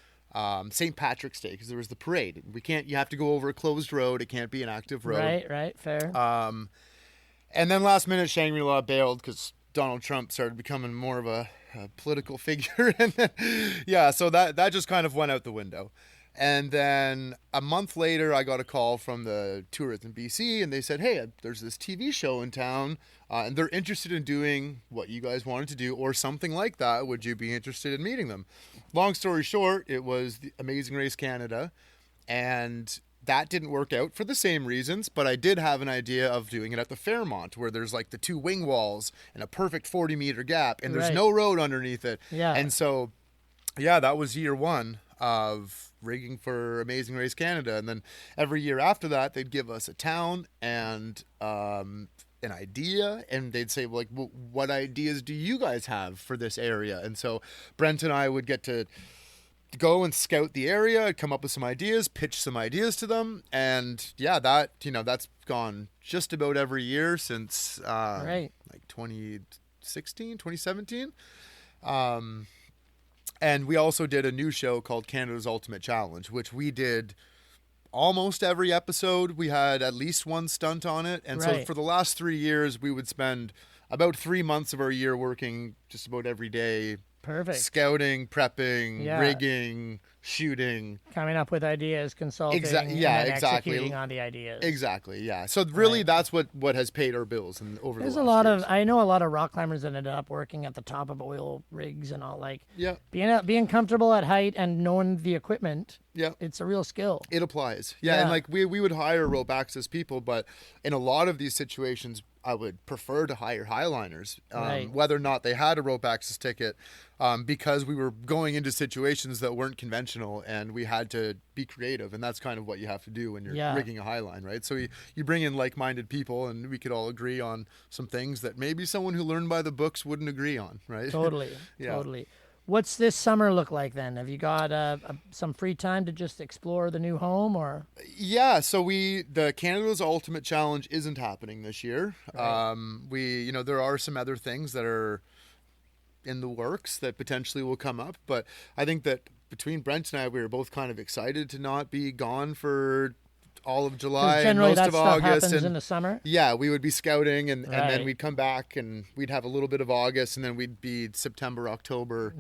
St. Patrick's Day, because there was the parade. You have to go over a closed road. It can't be an active road. Right, fair. And then last minute Shangri-La bailed because Donald Trump started becoming more of a political figure. And then, so that just kind of went out the window. And then a month later, I got a call from the Tourism BC, and they said, hey, there's this TV show in town, and they're interested in doing what you guys wanted to do or something like that. Would you be interested in meeting them? Long story short, it was the Amazing Race Canada, and that didn't work out for the same reasons, but I did have an idea of doing it at the Fairmont, where there's the two wing walls and a perfect 40-meter gap, and there's no road underneath it. Yeah. And so, that was year one. of rigging for Amazing Race Canada. And then every year after that, they'd give us a town and an idea, and they'd say, like, what ideas do you guys have for this area? And so Brent and I would get to go and scout the area, come up with some ideas, pitch some ideas to them. And yeah, that, that's gone just about every year since like 2016, 2017. And we also did a new show called Canada's Ultimate Challenge, which we did almost every episode. We had at least one stunt on it. And so for the last 3 years, we would spend about 3 months of our year working just about every day. Perfect. Scouting, prepping, rigging, shooting. Coming up with ideas, consulting, exactly. Executing on the ideas. Exactly, yeah. So really that's what has paid our bills over There's the last a lot years. I know a lot of rock climbers that ended up working at the top of oil rigs and all, like, yeah. being comfortable at height and knowing the equipment. Yeah. It's a real skill. It applies. Yeah. And like we would hire rope access people, but in a lot of these situations, I would prefer to hire highliners, whether or not they had a rope access ticket, because we were going into situations that weren't conventional and we had to be creative. And that's kind of what you have to do when you're rigging a highline, right? So you bring in like-minded people and we could all agree on some things that maybe someone who learned by the books wouldn't agree on, right? Totally. Totally. What's this summer look like then? Have you got some free time to just explore the new home, or? Yeah, so the Canada's Ultimate Challenge isn't happening this year. Right. There are some other things that are in the works that potentially will come up, but I think that between Brent and I, we were both kind of excited to not be gone for all of July and most of August. Happens in the summer. Yeah, we would be scouting and then we'd come back and we'd have a little bit of August and then we'd be September, October,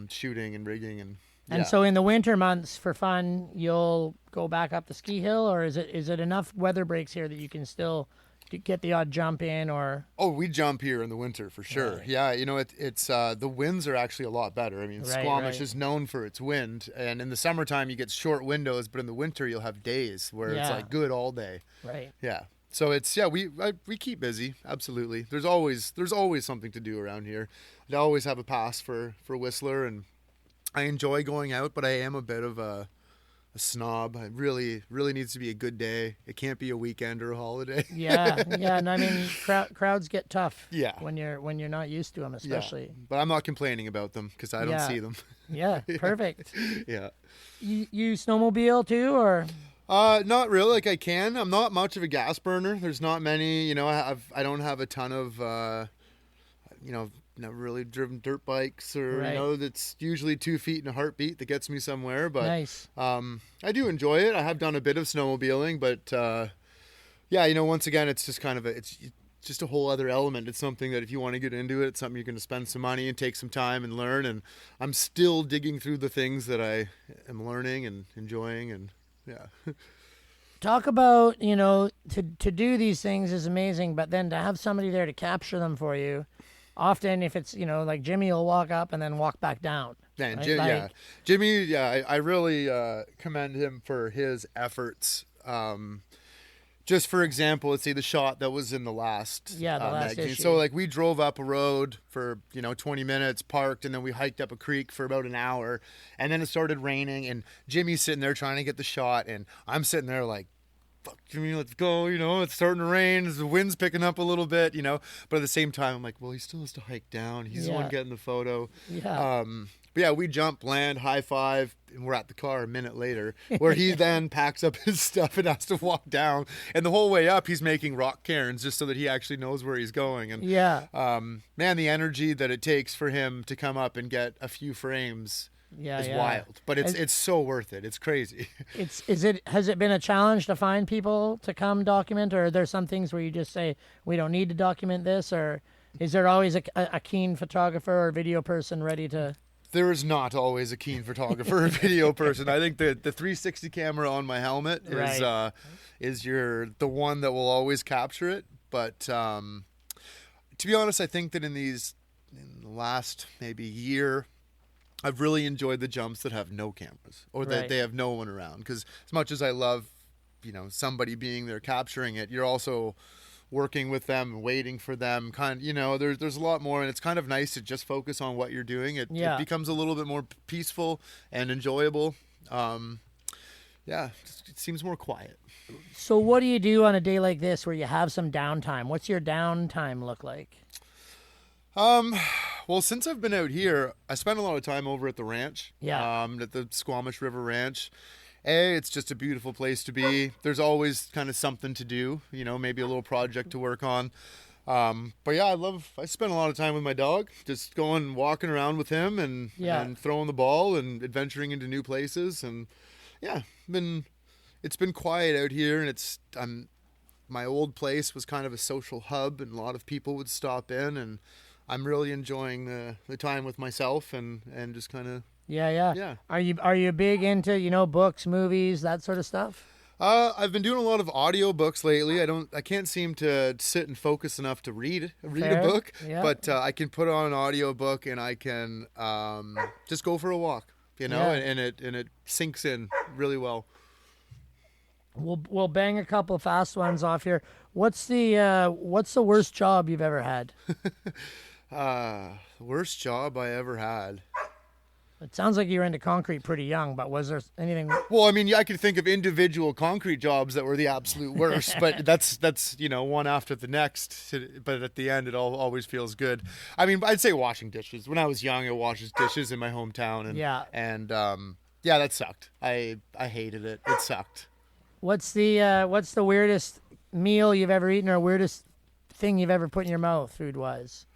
shooting and rigging and so in the winter months for fun, you'll go back up the ski hill, or is it enough weather breaks here that you can still get the odd jump in? Or we jump here in the winter for sure. Right. Yeah, it's the winds are actually a lot better. I mean, Squamish is known for its wind, and in the summertime you get short windows, but in the winter you'll have days where it's like good all day. Right. Yeah. So it's we keep busy. Absolutely. There's always something to do around here. I always have a pass for Whistler, and I enjoy going out, but I am a bit of a snob. It really needs to be a good day. It can't be a weekend or a holiday. And I mean, crowds get tough. Yeah. When you're not used to them, especially. Yeah. But I'm not complaining about them because I don't see them. Yeah, perfect. Yeah. You snowmobile too, or? Not really. Like I can. I'm not much of a gas burner. There's not many. I don't have a ton of. Never really driven dirt bikes or that's usually 2 feet in a heartbeat that gets me somewhere, but nice. I do enjoy it. I have done a bit of snowmobiling, but once again it's just kind of it's just a whole other element. It's something that if you want to get into it, it's something you're going to spend some money and take some time and learn, and I'm still digging through the things that I am learning and enjoying, and talk about, to do these things is amazing, but then to have somebody there to capture them for you. Often, if it's, like Jimmy will walk up and then walk back down. Man, right? Jimmy, I really commend him for his efforts. Just for example, let's say the shot that was in the last last issue. So like we drove up a road for 20 minutes, parked, and then we hiked up a creek for about an hour, and then it started raining, and Jimmy's sitting there trying to get the shot, and I'm sitting there like, fuck Jimmy, let's go, it's starting to rain, the wind's picking up a little bit, but at the same time I'm like, well, he still has to hike down, he's the one getting the photo. But we jump, land, high five, and we're at the car a minute later, where he then packs up his stuff and has to walk down, and the whole way up he's making rock cairns just so that he actually knows where he's going. And man, the energy that it takes for him to come up and get a few frames is wild, but it's so worth it. It's crazy. Has it been a challenge to find people to come document, or are there some things where you just say we don't need to document this, or is there always a keen photographer or video person ready to? There is not always a keen photographer or video person. I think the 360 camera on my helmet is the one that will always capture it. But to be honest, I think that in the last maybe year, I've really enjoyed the jumps that have no cameras or that they have no one around. Because as much as I love, somebody being there capturing it, you're also working with them, waiting for them, there's a lot more, and it's kind of nice to just focus on what you're doing. It becomes a little bit more peaceful and enjoyable. It seems more quiet. So what do you do on a day like this where you have some downtime? What's your downtime look like? Well, since I've been out here, I spent a lot of time over at the ranch. At the Squamish River Ranch. It's just a beautiful place to be. There's always kind of something to do, maybe a little project to work on. But yeah, I spend a lot of time with my dog, just going, walking around with him and throwing the ball and adventuring into new places. And yeah, it's been quiet out here, and my old place was kind of a social hub, and a lot of people would stop in, and I'm really enjoying the time with myself and just kind of. Yeah. Are you big into, books, movies, that sort of stuff? I've been doing a lot of audio books lately. I can't seem to sit and focus enough to read a book, but I can put on an audio book and I can just go for a walk, and it sinks in really well. We'll bang a couple of fast ones off here. What's the worst job you've ever had? Worst job I ever had. It sounds like you were into concrete pretty young, but was there anything? Well, I mean, I could think of individual concrete jobs that were the absolute worst, but that's one after the next. But at the end, it always feels good. I mean, I'd say washing dishes. When I was young, I washed dishes in my hometown, and that sucked. I hated it. It sucked. What's the weirdest meal you've ever eaten, or weirdest thing you've ever put in your mouth, food-wise?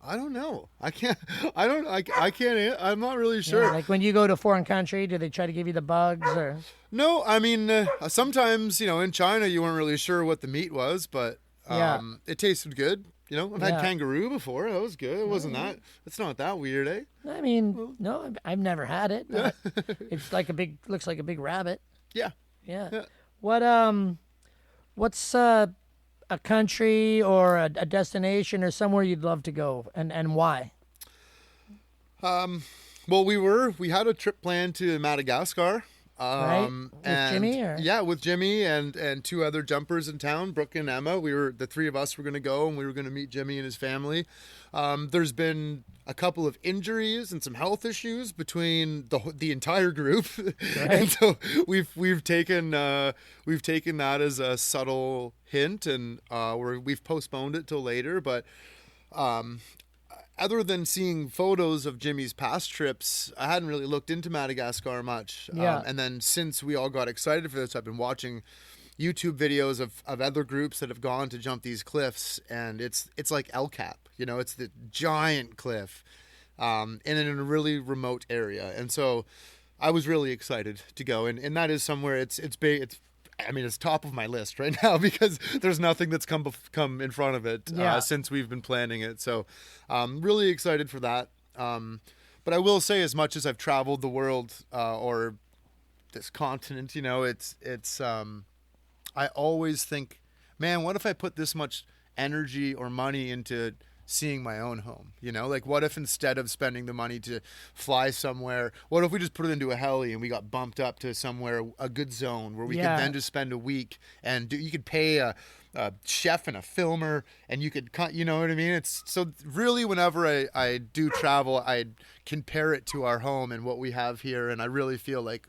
I don't know. I can't. I'm not really sure. Yeah, like when you go to a foreign country, do they try to give you the bugs or? No, I mean, sometimes, in China, you weren't really sure what the meat was, but it tasted good. I've had kangaroo before. That was good. It wasn't that. It's not that weird, eh? I mean, no, I've never had it. Yeah. It's looks like a big rabbit. Yeah. What's a country or a destination or somewhere you'd love to go, and why? Well, we had a trip planned to Madagascar. Right? With Jimmy? Or? Yeah, with Jimmy and two other jumpers in town, Brooke and Emma. The three of us were going to go, and we were going to meet Jimmy and his family. There's been a couple of injuries and some health issues between the entire group, right. And so we've taken that as a subtle hint, and we've postponed it till later. But other than seeing photos of Jimmy's past trips, I hadn't really looked into Madagascar much. Yeah. And then since we all got excited for this, I've been watching YouTube videos of other groups that have gone to jump these cliffs, and it's like El Cap, it's the giant cliff, and in a really remote area. And so I was really excited to go, and that is somewhere it's big. It's top of my list right now because there's nothing that's come in front of it since we've been planning it. So I'm really excited for that. But I will say, as much as I've traveled the world or this continent, it's I always think, man, what if I put this much energy or money into seeing my own home? Like, what if instead of spending the money to fly somewhere, what if we just put it into a heli and we got bumped up to somewhere, a good zone where we could then just spend a week, and you could pay a chef and a filmer, and you could cut, you know what I mean? It's so really, whenever I do travel, I compare it to our home and what we have here, and I really feel like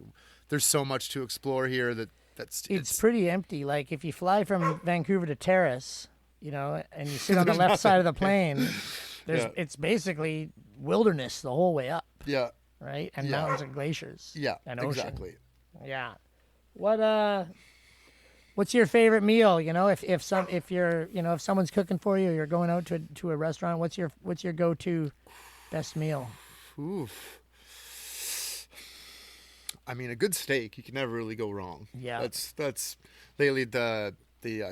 there's so much to explore here it's pretty empty. Like if you fly from Vancouver to Terrace, and you sit on the left side of the plane, it's basically wilderness the whole way up. Yeah. Right? And mountains and glaciers. Yeah. And ocean. Exactly. Yeah. What's your favorite meal? If someone's cooking for you, or you're going out to a restaurant, what's your go-to best meal? Oof. I mean, a good steak, you can never really go wrong. Yeah. That's lately the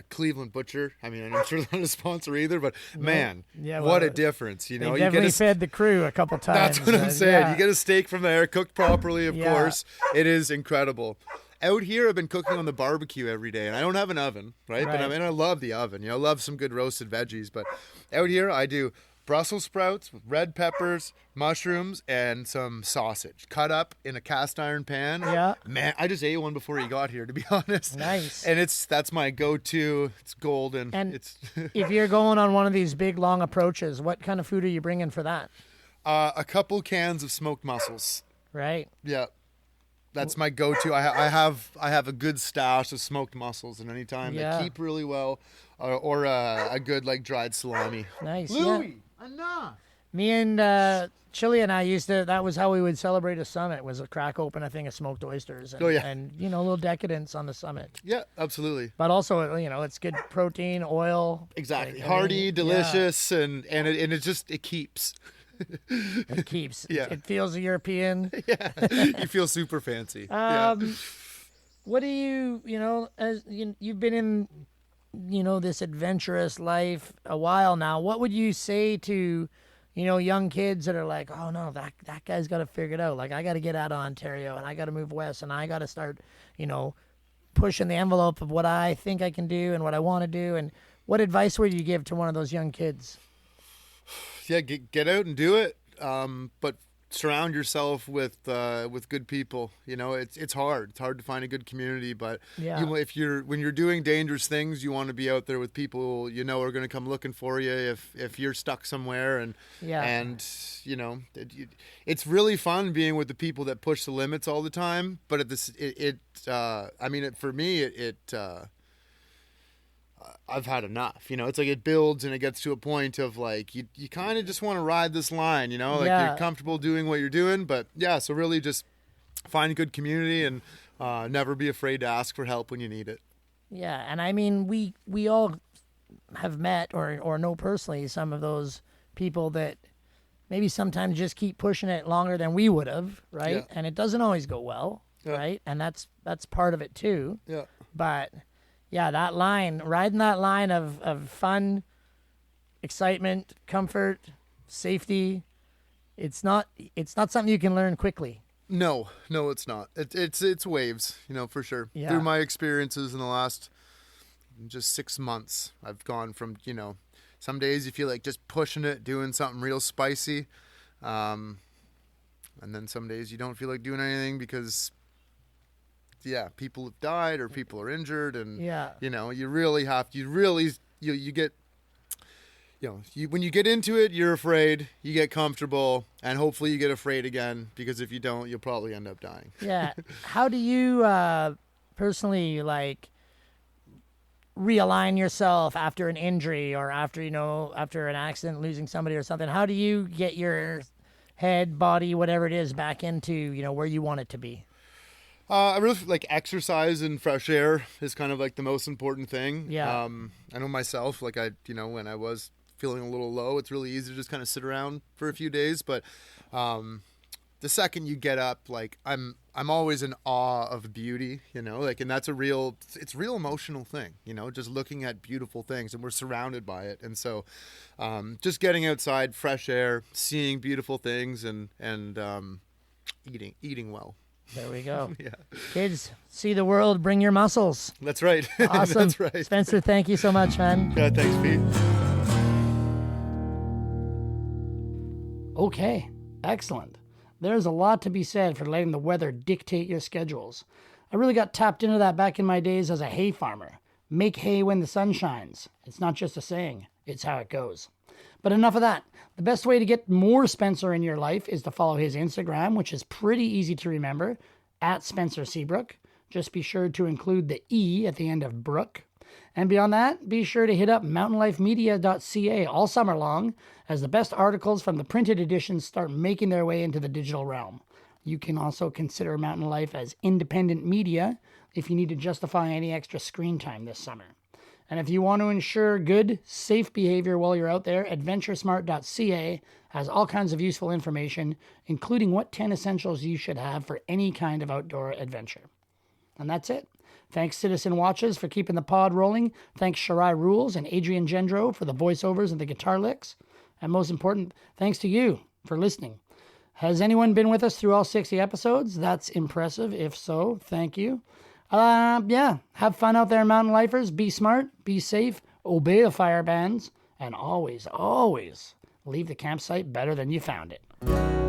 Cleveland Butcher. I mean, I'm sure they're not a sponsor either, but man, what a difference. They definitely fed the crew a couple times. That's what I'm saying. Yeah. You get a steak from there, cooked properly, of course. It is incredible. Out here, I've been cooking on the barbecue every day, and I don't have an oven, right? But I love the oven. I love some good roasted veggies, but out here I do Brussels sprouts with red peppers, mushrooms, and some sausage cut up in a cast iron pan. Yeah. Man, I just ate one before you got here, to be honest. Nice. And that's my go-to. It's golden. And It's if you're going on one of these big, long approaches, what kind of food are you bringing for that? a couple cans of smoked mussels. Right. Yeah. That's my go-to. I have a good stash of smoked mussels, and anytime Yeah. they keep really well, or a good like dried salami. Nice. Yeah. Louis, enough. Me and Chili and I used to, that was how we would celebrate a summit, was a crack open a thing of smoked oysters. And, Oh, yeah. And, you know, a little decadence on the summit. Yeah, absolutely. But also, you know, it's good protein, oil. Exactly. Like, I Hearty, mean, delicious, and it keeps. It keeps. Yeah. It feels European. Yeah, you feel super fancy. Yeah. What do you know, as you've been in, you know, this adventurous life a while now, what would you say to, you know, young kids that are like, oh no, that guy's got to figure it out. Like, I got to get out of Ontario and I got to move west and I got to start, you know, pushing the envelope of what I think I can do and what I want to do. And what advice would you give to one of those young kids? Yeah, get out and do it. But surround yourself with good people. You know, it's hard. It's hard to find a good community, but Yeah. when you're doing dangerous things, you want to be out there with people you know are going to come looking for you if you're stuck somewhere. And Yeah. and you know, it's really fun being with the people that push the limits all the time. But at this, for me, I've had enough. You know, it's like it builds and it gets to a point of like you kind of just want to ride this line, you know, like Yeah. you're comfortable doing what you're doing. But yeah, so really just find a good community and never be afraid to ask for help when you need it. Yeah, and I mean, we all have met or know personally some of those people that maybe sometimes just keep pushing it longer than we would have, right? Yeah. And it doesn't always go well, Yeah. right? And that's part of it too. Yeah. But yeah, riding that line of fun, excitement, comfort, safety, it's not something you can learn quickly. No, it's not. It's waves, you know, for sure. Yeah. Through my experiences in the last just 6 months, I've gone from, you know, some days you feel like just pushing it, doing something real spicy. And then some days you don't feel like doing anything because, yeah, people have died or people are injured. And, Yeah. you know, you get, you know, when you get into it, you're afraid, you get comfortable, and hopefully you get afraid again, because if you don't, you'll probably end up dying. Yeah. How do you personally, like, realign yourself after an injury or after an accident, losing somebody or something? How do you get your head, body, whatever it is, back into, you know, where you want it to be? I really like exercise and fresh air is kind of like the most important thing. Yeah. I know myself, like when I was feeling a little low, it's really easy to just kind of sit around for a few days. But the second you get up, like I'm always in awe of beauty, you know, like, and that's it's a real emotional thing, you know, just looking at beautiful things, and we're surrounded by it. And so just getting outside, fresh air, seeing beautiful things, and eating well. There we go. Yeah. Kids, see the world, bring your muscles. That's right. Awesome. That's right. Spencer, thank you so much, man. Yeah, thanks, Pete. Okay, excellent. There's a lot to be said for letting the weather dictate your schedules. I really got tapped into that back in my days as a hay farmer. Make hay when the sun shines. It's not just a saying, it's how it goes. But enough of that. The best way to get more Spencer in your life is to follow his Instagram, which is pretty easy to remember, at Spencer Seabrooke. Just be sure to include the E at the end of Brook. And beyond that, be sure to hit up mountainlifemedia.ca all summer long, as the best articles from the printed editions start making their way into the digital realm. You can also consider Mountain Life as independent media if you need to justify any extra screen time this summer. And if you want to ensure good, safe behavior while you're out there, adventuresmart.ca has all kinds of useful information, including what 10 essentials you should have for any kind of outdoor adventure. And that's it. Thanks, Citizen Watches, for keeping the pod rolling. Thanks, Shirai Rules and Adrian Gendro for the voiceovers and the guitar licks. And most important, thanks to you for listening. Has anyone been with us through all 60 episodes? That's impressive. If so, thank you. Have fun out there, mountain lifers. Be smart, be safe, obey the fire bans, and always, always leave the campsite better than you found it.